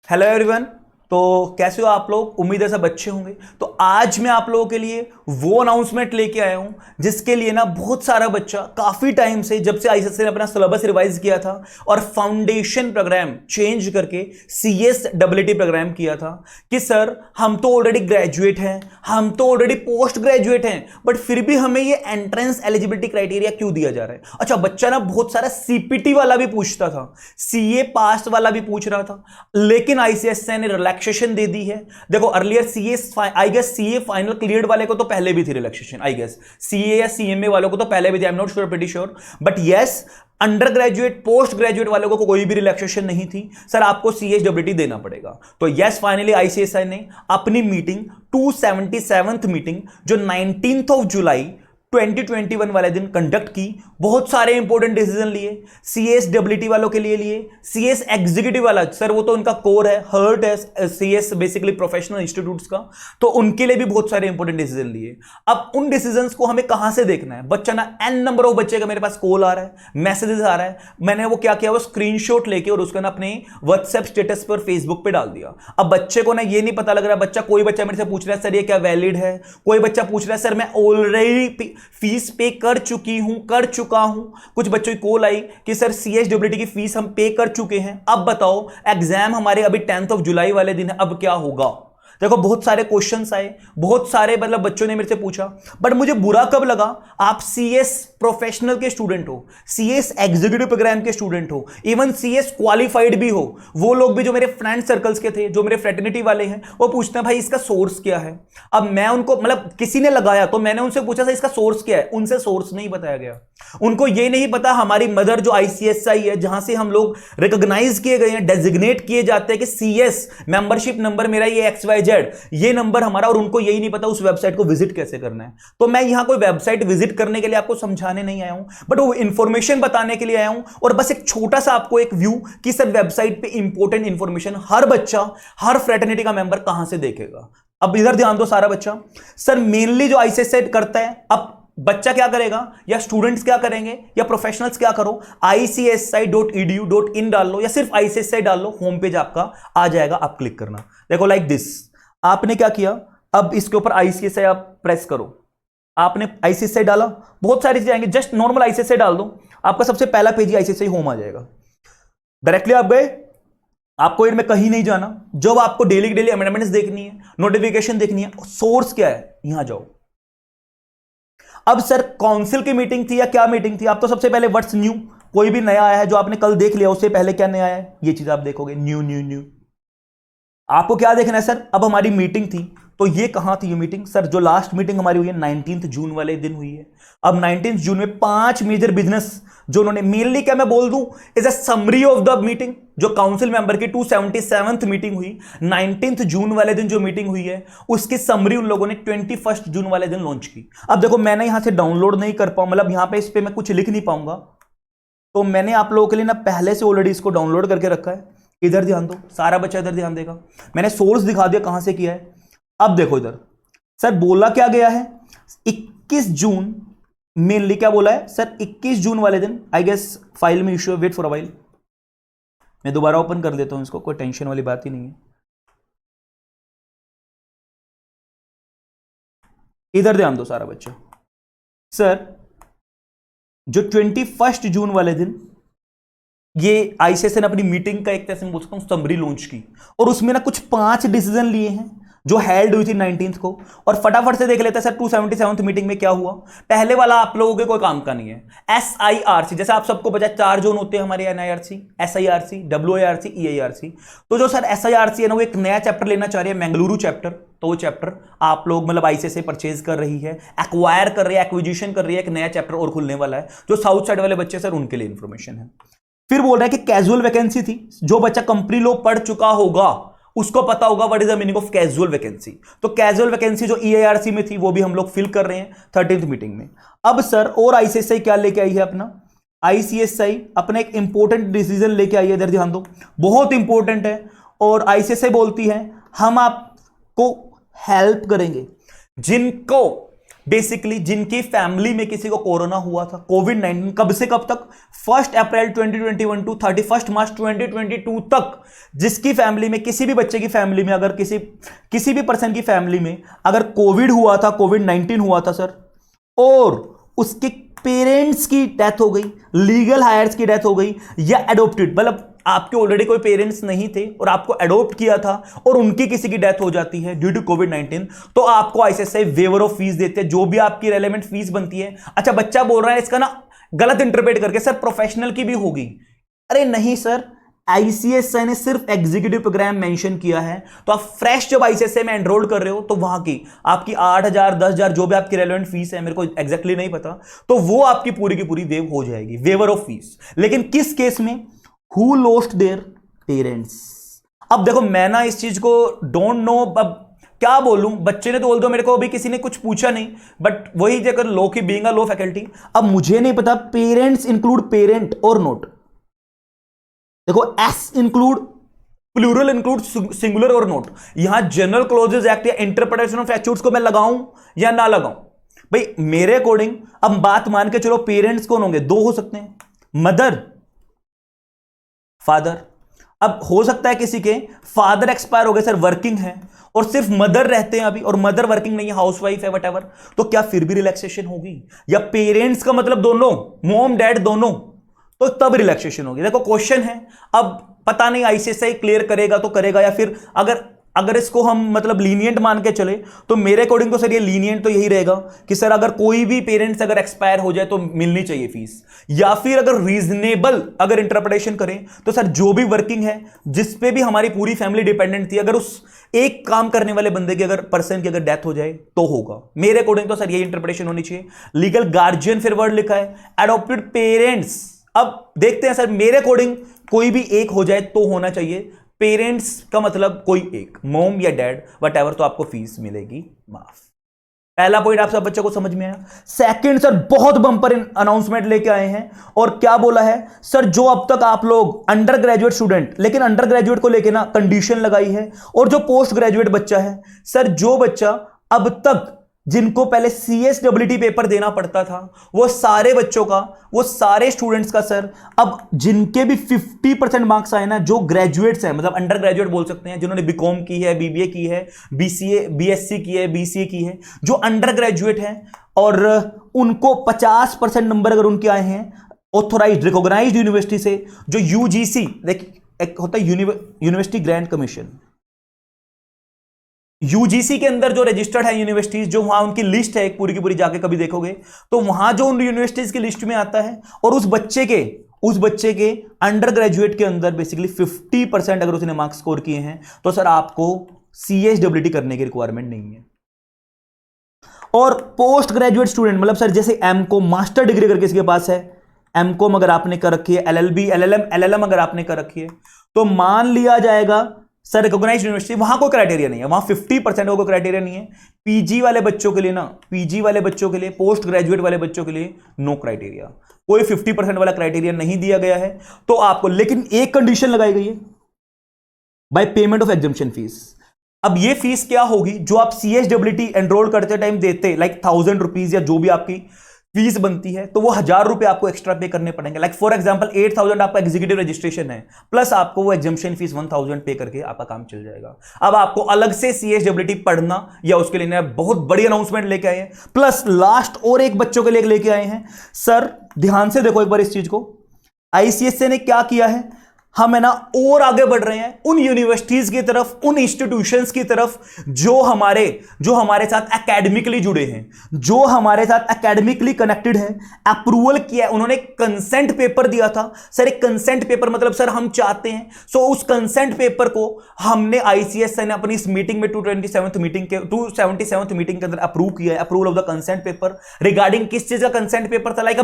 Hello everyone. तो कैसे हो आप लोग? उम्मीद है सब अच्छे होंगे। तो आज मैं आप लोगों के लिए वो अनाउंसमेंट लेके आया हूं जिसके लिए ना बहुत सारा बच्चा काफी टाइम से, जब से आईसीएसई ने अपना सिलेबस रिवाइज किया था और फाउंडेशन प्रोग्राम चेंज करके सीएसडब्ल्यूटी प्रोग्राम किया था कि सर हम तो ऑलरेडी ग्रेजुएट हैं, हम तो ऑलरेडी पोस्ट ग्रेजुएट हैं, बट फिर भी हमें ये एंट्रेंस एलिजिबिलिटी क्राइटेरिया क्यों दिया जा रहा है। अच्छा, बच्चा ना बहुत सारा सीपीटी वाला भी पूछता था, सीए पास वाला भी पूछ रहा था, लेकिन आईसीएसई ने रिलैक्सेशन दे दी है। देखो earlier CA, I guess CA final cleared वाले को तो पहले भी थी रिलैक्सेशन, आई गेस सीए या सीएमए वालों को तो पहले भी थी, I am not sure, pretty sure, but yes under graduate post graduate वालों को कोई भी रिलैक्सेशन नहीं थी। सर आपको सीएचडब्ल्यूटी देना पड़ेगा। तो यस फाइनली आईसीएसई ने अपनी मीटिंग 277th मीटिंग जो 19th ऑफ जुलाई 2021 वाले दिन कंडक्ट की, बहुत सारे इंपॉर्टेंट डिसीजन लिए। सीएसडब्ल्यूटी वालों के लिए सीएस एग्जीक्यूटिव वाला, सर वो तो उनका कोर है, हर्ट है सीएस बेसिकली प्रोफेशनल इंस्टीट्यूट्स का, तो उनके लिए भी बहुत सारे इंपॉर्टेंट डिसीजन लिए। अब उन डिसीजंस को हमें कहां से देखना है? बच्चा ना एन नंबर ऑफ बच्चे का मेरे पास कॉल आ रहा है, मैसेजेस आ रहा है, मैंने वो क्या किया, वो स्क्रीनशॉट लेके और उसका ना अपने व्हाट्सएप स्टेटस पर फेसबुक पे डाल दिया। अब बच्चे को ना ये नहीं पता लग रहा, कोई बच्चा मेरे से पूछ रहा है सर ये क्या वैलिड है, कोई बच्चा पूछ रहा है सर मैं ऑलरेडी फीस पे कर चुका हूं। कुछ बच्चों की कॉल आई कि सर सीएचडब्ल्यूटी की फीस हम पे कर चुके हैं, अब बताओ एग्जाम हमारे अभी 10th ऑफ जुलाई वाले दिन है, अब क्या होगा। देखो बहुत सारे क्वेश्चंस आए, बहुत सारे मतलब बच्चों ने मेरे से पूछा, बट मुझे बुरा कब लगा, आप सीएस प्रोफेशनल के स्टूडेंट हो, सीएस एग्जीक्यूटिव प्रोग्राम के स्टूडेंट हो, इवन सीएस क्वालिफाइड भी हो, वो लोग भी जो मेरे फ्रेंड सर्कल्स के थे, जो मेरे फ्रेटर्निटी वाले हैं, वो पूछते हैं भाई इसका सोर्स क्या है। अब मैं उनको मतलब किसी ने लगाया तो मैंने उनसे पूछा था इसका सोर्स क्या है, उनसे सोर्स नहीं बताया गया। उनको ये नहीं पता हमारी मदर जो आईसीएसआई है, जहां से हम लोग रिकॉग्नाइज किए गए हैं, डेजिग्नेट किए जाते हैं कि सीएस मेंबरशिप नंबर मेरा ये XYZ, ये नंबर हमारा, और उनको यही नहीं पता उस वेबसाइट को विजिट कैसे करना है। तो मैं यहां कोई वेबसाइट विजिट करने के लिए आपको समझाने नहीं आया हूं, बट वो इंफॉर्मेशन बताने के लिए आया हूं, और बस एक छोटा सा आपको एक व्यू कि सर वेबसाइट पे इंपॉर्टेंट इंफॉर्मेशन हर बच्चा, हर फ्रेटर्निटी का मेंबर कहां से देखेगा। अब इधर ध्यान दो सारा बच्चा, सर मेनली जो आईसीएसआई करता है, अब बच्चा क्या करेगा या स्टूडेंट्स क्या करेंगे या प्रोफेशनल्स क्या करो, icsi.edu.in डाल लो या सिर्फ ICSI डाल लो, होम पेज आपका आ जाएगा, आप क्लिक करना। देखो लाइक दिस, आपने क्या किया, अब इसके ऊपर ICSI आप प्रेस करो, आपने ICSI डाला, बहुत सारी चीजें आएंगी, जस्ट नॉर्मल ICSI डाल दो, आपका सबसे पहला पेज ही ICSI होम आ जाएगा। डायरेक्टली आप गए, आपको इनमें कहीं नहीं जाना। जब आपको डेली डेली अमेंडमेंट्स देखनी है, नोटिफिकेशन देखनी है, सोर्स क्या है, यहां जाओ। अब सर काउंसिल की मीटिंग थी या क्या मीटिंग थी, आप तो सबसे पहले व्हाट्स न्यू, कोई भी नया आया है जो आपने कल देख लिया, उससे पहले क्या नया आया है, ये चीज आप देखोगे, न्यू न्यू न्यू। आपको क्या देखना है सर, अब हमारी मीटिंग थी तो ये कहां थी ये मीटिंग, सर जो लास्ट मीटिंग हमारी हुई है 19th जून वाले दिन हुई है। अब 19th जून में 5 मेजर बिजनेस जो उन्होंने, मेनली क्या मैं बोल दूं, is a summary of the meeting, जो काउंसिल मेंबर की 277th मीटिंग हुई 19th जून वाले दिन, जो मीटिंग हुई है उसकी समरी उन लोगों ने 21st जून वाले दिन लॉन्च की। अब देखो मैंने यहां से डाउनलोड नहीं कर पाऊं, मतलब यहां पे इस पे मैं कुछ लिख नहीं पाऊंगा, तो मैंने आप लोगों के लिए ना पहले से ऑलरेडी इसको डाउनलोड करके रखा है। इधर ध्यान दो, सारा बच्चा इधर ध्यान देगा, मैंने सोर्स दिखा दिया कहां से किया है। अब देखो इधर सर बोला क्या गया है, 21 जून, मेनली क्या बोला है सर, 21 जून वाले दिन, आई गेस फाइल में issue, wait for a while, मैं दोबारा ओपन कर देता हूं इसको, कोई टेंशन वाली बात ही नहीं है। इधर ध्यान दो सारा बच्चा, सर जो 21 जून वाले दिन ये आईसीएसआई ने अपनी मीटिंग का एक तरह से बोल सकता हूं समरी लॉन्च की, और उसमें ना कुछ 5 डिसीजन लिए हैं जो हेल्ड हुई थी 19th को, और फटाफट से देख लेते हैं सर 277th मीटिंग में क्या हुआ। पहले वाला आप लोगों के कोई काम का नहीं है, SIRC, जैसे आप सबको बचा 4 जोन होते हैं हमारे NIRC, SIRC, WIRC, EIRC, तो जो सर SIRC है ना वो एक नया चैप्टर लेना चाह रही है, मंगलुरु चैप्टर, तो वो चैप्टर आप लोग मतलब आईसीएसआई परचेज कर रही है, एक्वायर कर रही है, एक्विजिशन कर रही है, एक नया चैप्टर और खुलने वाला है, जो साउथ साइड वाले बच्चे सर उनके लिए इंफॉर्मेशन है। फिर बोल रहा है कि कैजुअल वैकेंसी थी, जो बच्चा कंपनी लॉ पढ़ चुका होगा उसको पता होगा what is the meaning of casual vacancy, तो कैजुअल वैकेंसी जो EIRC में थी वो भी हम लोग फिल कर रहे हैं 13th मीटिंग में। अब सर और आईसीएसआई क्या लेके आई है अपना, आईसीएसआई अपना एक इंपॉर्टेंट डिसीजन लेके आई है, इधर ध्यान दो, बहुत इंपॉर्टेंट है, और आईसीएसआई बोलती है हम आपको हेल्प करेंगे जिनको बेसिकली जिनकी फैमिली में किसी को कोरोना हुआ था, कोविड-19, कब से कब तक, 1 अप्रैल 2021 टू 31 मार्च 2022 तक, जिसकी फैमिली में, किसी भी बच्चे की फैमिली में, अगर किसी भी पर्सन की फैमिली में अगर कोविड हुआ था, कोविड-19 हुआ था सर, और उसके पेरेंट्स की डेथ हो गई, लीगल हायर्स की डेथ हो गई, या एडोप्टेड, मतलब आपके ऑलरेडी कोई पेरेंट्स नहीं थे और आपको अडॉप्ट किया था और उनकी किसी की डेथ हो जाती है ड्यू टू कोविड-19, तो आपको आईसीएसआई वेवर ऑफ फीस देते हैं, जो भी आपकी रेलेवेंट फीस बनती है। अच्छा, बच्चा बोल रहा है इसका ना गलत इंटरप्रेट करके, सर प्रोफेशनल की भी होगी। अरे नहीं सर, आईसीएसआई ने सिर्फ एग्जीक्यूटिव प्रोग्राम मेंशन किया है, तो आप फ्रेश जब आईसीएसआई में एनरोल कर रहे हो तो वहां की आपकी 8,000 10,000 जो भी आपकी रेलेवेंट फीस है, मेरे को एग्जैक्टली नहीं पता, तो वो आपकी पूरी की पूरी वेव हो जाएगी, वेवर ऑफ फीस। लेकिन किस केस में, हु लॉस्ट देयर पेरेंट्स। अब देखो मैं ना इस चीज को डोंट नो, अब क्या बोलूं, बच्चे ने तो बोल दो, मेरे को अभी किसी ने कुछ पूछा नहीं, बट वही जगह लो की बीइंग अ लो फैकल्टी, अब मुझे नहीं पता पेरेंट्स इंक्लूड पेरेंट और नोट। देखो S include plural, include singular और नोट। यहां जनरल क्लोजेस एक्ट या इंटरप्रिटेशन ऑफ स्टैट्यूट्स को मैं लगाऊं या ना लगाऊं, भाई मेरे अकॉर्डिंग, अब बात मान के चलो, पेरेंट्स कौन होंगे, दो हो सकते हैं, मदर, फादर। अब हो सकता है किसी के फादर एक्सपायर हो गए सर, वर्किंग है, और सिर्फ मदर रहते हैं अभी, और मदर वर्किंग नहीं है, हाउसवाइफ है, वट एवर, तो क्या फिर भी रिलैक्सेशन होगी? या पेरेंट्स का मतलब दोनों, मॉम डैड दोनों, तो तब रिलैक्सेशन होगी। देखो क्वेश्चन है, अब पता नहीं आईसीएसआई क्लियर करेगा तो करेगा, या फिर अगर इसको हम मतलब लीनियंट मान के चले, तो मेरे अकॉर्डिंग तो सर ये लीनियंट तो यही रहेगा कि सर अगर कोई भी पेरेंट्स अगर एक्सपायर हो जाए तो मिलनी चाहिए फीस, या फिर अगर रीजनेबल अगर इंटरप्रिटेशन करें तो सर जो भी वर्किंग है, जिस पे भी हमारी पूरी फैमिली डिपेंडेंट थी, अगर उस एक काम करने वाले बंदे की, अगर पर्सन की अगर डेथ हो जाए तो होगा। मेरे अकॉर्डिंग तो सर यही इंटरप्रिटेशन होनी चाहिए। लीगल गार्जियन फिर वर्ड लिखा है, एडॉप्टेड पेरेंट्स, अब देखते हैं सर, मेरे अकॉर्डिंग कोई भी एक हो जाए तो होना चाहिए, पेरेंट्स का मतलब कोई एक, मॉम या डैड वट एवर, तो आपको फीस मिलेगी माफ। पहला पॉइंट आप सब बच्चों को समझ में आया। सेकंड सर, बहुत बंपर अनाउंसमेंट लेके आए हैं, और क्या बोला है सर, जो अब तक आप लोग अंडर ग्रेजुएट स्टूडेंट, लेकिन अंडर ग्रेजुएट को लेके ना कंडीशन लगाई है, और जो पोस्ट ग्रेजुएट बच्चा है सर, जो बच्चा अब तक जिनको पहले CSWT पेपर देना पड़ता था, वो सारे बच्चों का, वो सारे स्टूडेंट्स का सर, अब जिनके भी 50% मार्क्स आए ना, जो ग्रेजुएट्स हैं, मतलब अंडर ग्रेजुएट बोल सकते हैं, जिन्होंने बीकॉम की है, BBA की है, BCA BSc की है, BCA की है, जो अंडर ग्रेजुएट हैं, और उनको 50% नंबर अगर उनके आए हैं ऑथोराइज्ड रिकॉग्नाइज्ड यूनिवर्सिटी से, जो UGC, एक होता है यूनिवर्सिटी ग्रांट कमीशन, यूजीसी के अंदर जो रजिस्टर्ड है यूनिवर्सिटीज, जो वहां उनकी लिस्ट है एक पूरी की पूरी, जाके कभी देखोगे तो वहां जो उन यूनिवर्सिटीज की लिस्ट में आता है, और उस बच्चे के अंडर ग्रेजुएट के अंदर बेसिकली 50% अगर उसने मार्क्स स्कोर किए हैं, तो सर आपको CSWT करने की रिक्वायरमेंट नहीं है। और पोस्ट ग्रेजुएट स्टूडेंट, मतलब सर जैसे M.Com मास्टर डिग्री अगर किसी के पास है, M.Com अगर आपने कर रखी है, LLB LLM अगर आपने कर रखी है, तो मान लिया जाएगा सर रिकॉग्नाइज्ड यूनिवर्सिटी, वहां कोई क्राइटेरिया नहीं है, वहां 50% कोई क्राइटेरिया नहीं है। पीजी वाले बच्चों के लिए ना, पीजी वाले बच्चों के लिए, पोस्ट ग्रेजुएट वाले बच्चों के लिए नो क्राइटेरिया, कोई 50% वाला क्राइटेरिया नहीं दिया गया है। तो आपको, लेकिन एक कंडीशन लगाई गई है, by payment of examination fees. अब ये फीस क्या होगी, जो आप CSWT एनरोल करते टाइम देते, लाइक 1000 रुपीज या जो भी आपकी फीस बनती है, तो वो 1000 रुपए आपको एक्स्ट्रा पे करने पड़ेंगे। लाइक फॉर एग्जांपल 8000 आपका एग्जीक्यूटिव रजिस्ट्रेशन है, प्लस आपको वो एग्जामिनेशन फीस 1000 पे करके आपका काम चल जाएगा। अब आपको अलग से CSWT पढ़ना या उसके लिए बहुत बड़ी अनाउंसमेंट लेके आए हैं, प्लस लास्ट और एक बच्चों के लिए लेके आए हैं। सर ध्यान से देखो एक बार इस चीज को, आईसीएसए ने क्या किया है, हम है ना और आगे बढ़ रहे हैं उन यूनिवर्सिटीज की तरफ, उन इंस्टीट्यूशंस की तरफ जो हमारे साथ एकेडमिकली जुड़े हैं, जो हमारे साथ एकेडमिकली कनेक्टेड हैं। अप्रूवल किया, उन्होंने कंसेंट पेपर दिया था सर, एक कंसेंट पेपर मतलब सर हम चाहते हैं, सो उस कंसेंट पेपर को हमने आईसीएसआई ने अपनी इस मीटिंग में 277th मीटिंग के अंदर अप्रूव किया है। Approval of the consent paper regarding किस चीज का कंसेंट पेपर था, लाइक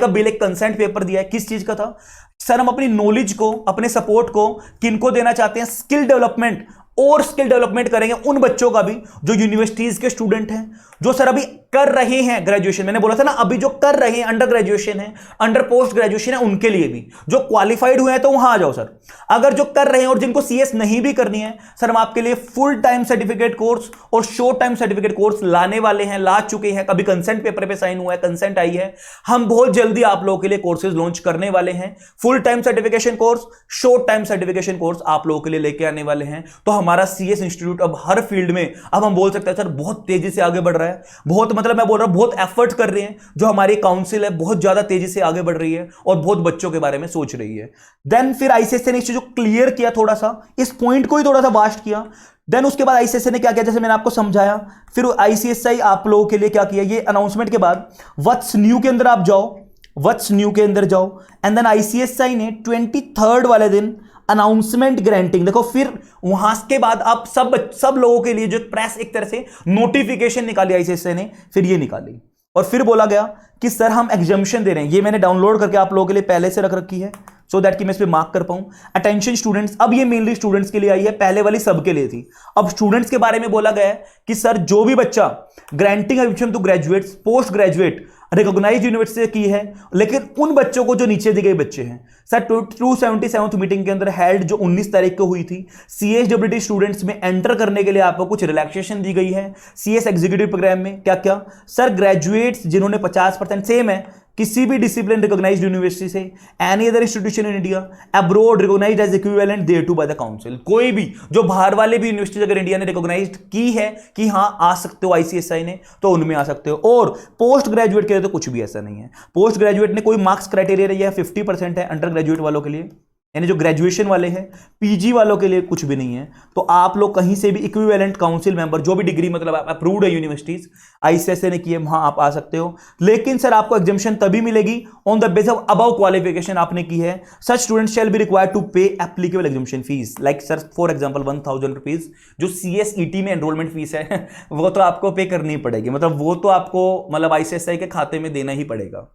अ बिल एक कंसेंट पेपर दिया है। किस चीज का था सर, हम अपनी नॉलेज को, अपने सपोर्ट को किनको देना चाहते हैं, स्किल डेवलपमेंट और स्किल डेवलपमेंट करेंगे उन बच्चों का भी जो यूनिवर्सिटीज के स्टूडेंट हैं, जो सर अभी कर रहे हैं ग्रेजुएशन। मैंने बोला था ना, अभी जो कर रहे हैं, अंडर ग्रेजुएशन है, अंडर पोस्ट ग्रेजुएशन है, उनके लिए भी। जो क्वालिफाइड हुए हैं तो वहां आ जाओ सर। अगर जो कर रहे हैं और जिनको सीएस नहीं भी करनी है सर, हम आपके लिए फुल टाइम सर्टिफिकेट कोर्स और शॉर्ट टाइम सर्टिफिकेट कोर्स लाने वाले हैं, ला चुके हैं। कभी कंसेंट पेपर पे साइन हुआ है, कंसेंट आई है। हम बहुत जल्दी आप लोगों के लिए कोर्सेज लॉन्च करने वाले हैं। Full time certification course, short time certification course आप लोगों के लिए लेके आने वाले हैं। तो हमारा सीएस इंस्टीट्यूट अब हर फील्ड में, अब हम बोल सकते हैं सर, बहुत तेजी से आगे बढ़ रहा है। बहुत मतलब मैं बोल रहा हूं बहुत एफर्ट कर रहे हैं। जो हमारी काउंसिल है बहुत ज्यादा तेजी से आगे बढ़ रही है और बहुत बच्चों के बारे में सोच रही है। देन फिर आईसीएसई ने इस चीज को क्लियर किया, थोड़ा सा इस पॉइंट को ही थोड़ा सा वास्ट किया। देन उसके बाद आईसीएसई ने क्या किया, जैसे मैंने आपको समझाया। फिर आईसीएसई आप लोगों के लिए क्या किया, ये अनाउंसमेंट के बाद व्हाट्स न्यू के अंदर आप जाओ, व्हाट्स न्यू के अंदर जाओ, एंड देन आईसीएसई ने 23 वाले दिन अनाउंसमेंट ग्रांटिंग, देखो फिर वहां के बाद आप सब लोगों के लिए जो प्रेस एक तरह से नोटिफिकेशन निकाली आईसीएसई ने, फिर ये निकाली और फिर बोला गया कि सर हम एग्जामिशन दे रहे हैं। ये मैंने डाउनलोड करके आप लोगों के लिए पहले से रख रखी है, सो दैट कि मैं इस पे मार्क कर पाऊं। अटेंशन स्टूडेंट्स, अब ये मेनली स्टूडेंट्स के लिए आई है, पहले वाली सबके लिए थी। अब स्टूडेंट्स के बारे में बोला गया है कि सर जो भी बच्चा granting admission to graduates, post graduate recognised university से की है, लेकिन उन बच्चों को जो नीचे दी गई बच्चे हैं सर, 277th मीटिंग के अंदर हेल्ड जो 19 तारीख को हुई थी, सीएसडब्ल्यूटी स्टूडेंट्स में एंटर करने के लिए आपको कुछ रिलैक्सेशन दी गई है सीएस एग्जीक्यूटिव प्रोग्राम में। क्या क्या सर, ग्रेजुएट्स जिन्होंने 50% सेम है किसी भी डिसिप्लिन रिकॉग्नाइज्ड यूनिवर्सिटी से, any other institution in India abroad recognised as equivalent thereto by the council, कोई भी जो बाहर वाले भी यूनिवर्सिटी अगर इंडिया ने रिकॉग्नाइज्ड की है कि हां आ सकते हो आईसीएसआई ने, तो उनमें आ सकते हो। और पोस्ट ग्रेजुएट के लिए तो कुछ भी ऐसा नहीं है। पोस्ट ग्रेजुएट ने कोई मार्क्स क्राइटेरिया नहीं है, 50% है अंडर ग्रेजुएट वालों के लिए, यानी जो ग्रेजुएशन वाले हैं। पीजी वालों के लिए कुछ भी नहीं है। तो आप लोग कहीं से भी इक्विवेलेंट काउंसिल मेंबर, जो भी डिग्री मतलब अप्रूव्ड है यूनिवर्सिटीज आईसीएसई ने की है, वहां आप आ सकते हो। लेकिन सर आपको एग्जामिशन तभी मिलेगी on the base of above qualification आपने की है। Such students shall be required to pay applicable exemption fees, like sir for example 1000 rupees जो सीएसईटी में एनरोलमेंट फीस है वो तो आपको पे करनी पड़ेगी, मतलब वो तो आपको मतलब आईसीएसई के खाते में देना ही पड़ेगा।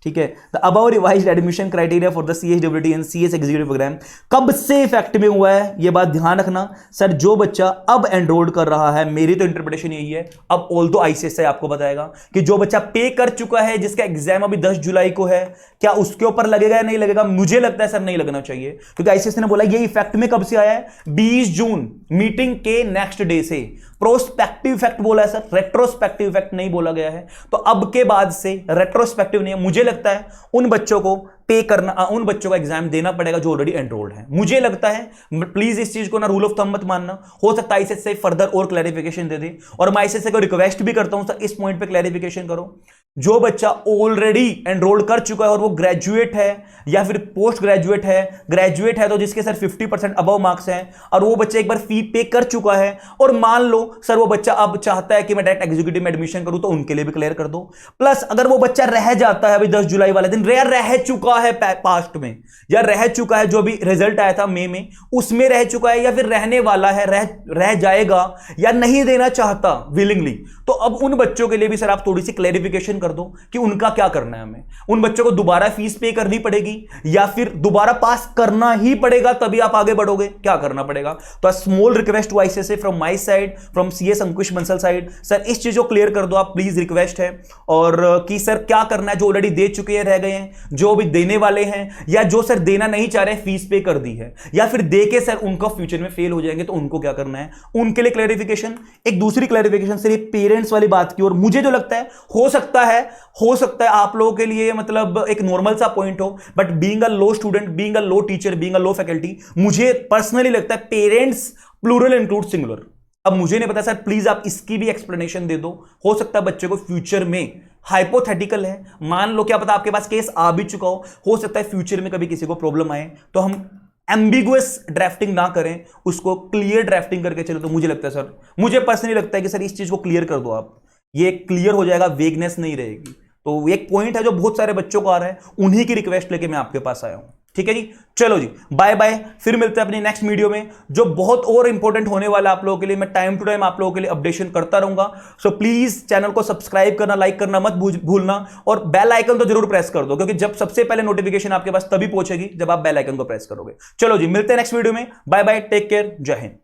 ठीक है। The above revised admission criteria for the CSWT and CS executive programme कब से इफेक्ट में हुआ है, ये बात ध्यान रखना। सर जो बच्चा अब एनरोल कर रहा है, मेरी तो इंटरप्रिटेशन यही है, अब ऑल्दो आईसीएसई आपको बताएगा कि जो बच्चा पे कर चुका है, जिसका एग्जाम अभी 10 जुलाई को है, क्या उसके ऊपर लगेगा या नहीं लगेगा? मुझे लगता है सर नहीं लगना चाहिए, क्योंकि आईसीएसई ने बोला ये इफेक्ट में कब से आया है, 20 जून मीटिंग के नेक्स्ट डे से। प्रोस्पेक्टिव इफेक्ट बोला है सर, रेट्रोस्पेक्टिव इफेक्ट नहीं बोला गया है। तो अब के बाद से रेट्रोस्पेक्टिव नहीं है। मुझे लगता है उन बच्चों को पे करना, उन बच्चों का एग्जाम देना पड़ेगा जो ऑलरेडी एनरोल्ड है। मुझे लगता है, प्लीज इस चीज को ना रूल ऑफ थंब मत मानना, हो सकता है आईसीएसई फर्दर और क्लैरिफिकेशन दे दे। और मैं आईसीएसई को रिक्वेस्ट भी करता हूं सर, इस पॉइंट पे क्लैरिफिकेशन करो। जो बच्चा ऑलरेडी एनरोल्ड कर चुका है और वो ग्रेजुएट है या फिर पोस्ट ग्रेजुएट है तो जिसके सर 50% अबव मार्क्स हैं, और वो बच्चा एक बार फी पे कर चुका है, और मान लो सर वो बच्चा अब चाहता है कि मैं डायरेक्ट एग्जीक्यूटिव में एडमिशन करूं, तो उनके लिए भी क्लियर कर दो। प्लस अगर वो बच्चा रह जाता है अभी 10 जुलाई वाले दिन, रह चुका है पास्ट में, या रह चुका है जो भी रिजल्ट आया था मई में उसमें रह चुका है, या फिर रहने वाला है, रह जाएगा, या नहीं देना चाहता विलिंगली, तो अब उन बच्चों के लिए भी सर आप थोड़ी सी क्लैरिफिकेशन कर दो कि उनका क्या करना है। हमें उन बच्चों को दोबारा फीस पे करनी पड़ेगी या फिर दोबारा पास करना ही पड़ेगा, तभी आप आगे बढ़ोगे, क्या करना पड़ेगा? तो small request to ICSE from my side, from CS Ankush Bansal side, sir इस चीज को क्लियर कर दो आप प्लीज, रिक्वेस्ट है। और कि सर क्या करना है, जो ऑलरेडी दे चुके हैं रह गए हैं, जो भी देने वाले हैं, या जो सर देना नहीं चाह रहे फीस पे कर दी है, या फिर दे के सर उनका फ्यूचर में फेल हो जाएंगे, तो उनको क्या करना है, उनके लिए क्लैरिफिकेशन। एक दूसरी क्लैरिफिकेशन सर ये पेरेंट्स वाली बात की, और मुझे जो लगता है हो सकता है आप लोगों के लिए मतलब एक नॉर्मल सा पॉइंट हो, but being a low student, being a low teacher, being a low faculty, मुझे पर्सनली लगता है पेरेंट्स प्लूरल इंक्लूड सिंगुलर। अब मुझे नहीं पता सर, प्लीज आप इसकी भी एक्सप्लेनेशन दे दो। हो सकता है बच्चे को फ्यूचर में, हाइपोथेटिकल है, मान लो क्या पता आपके पास केस आ भी चुका हो सकता है फ्यूचर में कभी किसी को प्रॉब्लम आए, तो हम एम्बिगुअस ड्राफ्टिंग ना करें, उसको क्लियर ड्राफ्टिंग करके चलो। तो मुझे लगता है सर, मुझे पर्सनली लगता है कि सर इस चीज को क्लियर कर दो आप, ये क्लियर हो जाएगा, वेगनेस नहीं रहेगी। तो एक पॉइंट है जो बहुत सारे बच्चों को आ रहा है, उन्हीं की रिक्वेस्ट लेके मैं आपके पास आया हूं। ठीक है जी, चलो जी, बाय बाय, फिर मिलते हैं अपनी नेक्स्ट वीडियो में, जो बहुत और इंपॉर्टेंट होने वाला आप लोगों के लिए। मैं टाइम टू टाइम आप लोगों के लिए अपडेशन करता रहूंगा। सो प्लीज चैनल को सब्सक्राइब करना, लाइक करना मत भूलना, और बेल आइकन तो जरूर प्रेस कर दो, क्योंकि जब सबसे पहले नोटिफिकेशन आपके पास तभी पहुंचेगी जब आप बेल आइकन को प्रेस करोगे। चलो जी, मिलते हैं नेक्स्ट वीडियो में, बाय बाय, टेक केयर, जय हिंद।